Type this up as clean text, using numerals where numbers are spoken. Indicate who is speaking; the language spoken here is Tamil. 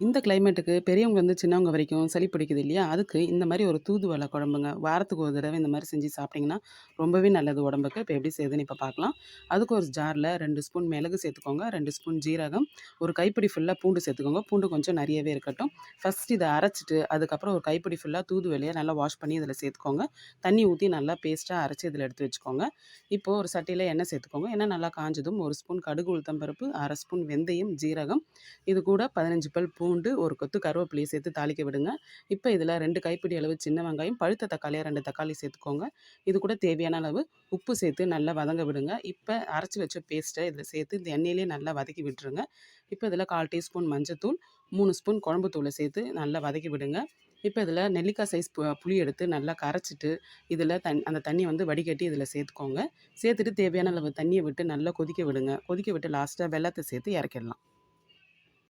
Speaker 1: இந்த கிளைமேட்டுக்கு பெரியவங்க சின்னவங்க வரைக்கும் சளி பிடிக்குது இல்லையா? அதுக்கு இந்த மாரி ஒரு தூதுவளை குழம்புங்க. வாரத்துக்கு ஒரு தடவை இந்த மாரி செஞ்சு சாப்பிட்டீங்கன்னா, ரொம்பவே நல்லது உடம்புக்கு. இப்ப எப்படி செய்யுதுன்னு இப்ப பார்க்கலாம். அதுக்கு ஒரு ஜார்ல 2 ஸ்பூன் மிளகு சேர்த்துக்கோங்க, 2 ஸ்பூன் ஜீரகம், ஒரு கைப்பிடி ஃபுல்லா பூண்டு சேர்த்துக்கோங்க. பூண்டு கொஞ்சம் நெறையவே இருக்கட்டும். ஃபர்ஸ்ட் இத அரைச்சுட்டு, அதுக்கப்புறம் ஒரு கைப்பிடி ஃபுல்லா தூதுவளைய நல்லா வாஷ் பண்ணி இதில சேர்த்துக்கோங்க. தண்ணி ஊத்தி நல்லா பேஸ்ட்டா அரைச்சு இதில எடுத்து வச்சுக்கோங்க. இப்போ ஒரு சட்டியில எண்ணெய் சேர்த்துக்கோங்க. எண்ணெய் நல்லா காஞ்சதும் 1 ஸ்பூன் கடுகு, உளுத்தம் பருப்பு, 1/2 ஸ்பூன் வெந்தயம், ஜீரகம், இது கூட 15 பல் பூண்டு, ஒரு கொத்து கருவேப்பிலைய சேர்த்து தாளிக்க விடுங்க. இப்ப இதில 2 கைப்பிடி அளவு சின்ன வெங்காயம், பழுத்த தக்காளியா 2 தக்காளி சேர்த்துக்கோங்க. இது கூட தேவையான அளவு உப்பு சேர்த்து நல்லா வதங்க விடுங்க. இப்ப அரைச்சு வச்ச பேஸ்ட்ட இதில சேர்த்து இந்த எண்ணெயிலேயே நல்லா வதக்கி விட்டுருங்க. இப்ப இதில 1/4 டீஸ்பூன் மஞ்சத்தூள், 3 ஸ்பூன் குழம்பு தூள சேர்த்து நல்லா வதக்கி விடுங்க. இப்ப இதில நெல்லிக்காய் சைஸ் புளி எடுத்து நல்லா கரைச்சுட்டு, இதில அந்த தண்ணிய வடிகட்டி இதில சேர்த்துக்கோங்க. சேர்த்துட்டு தேவையான அளவு தண்ணிய விட்டு நல்லா கொதிக்க விடுங்க. கொதிக்க விட்டு லாஸ்ட்டா வெல்லத்த சேர்த்து இறக்கிடலாம்.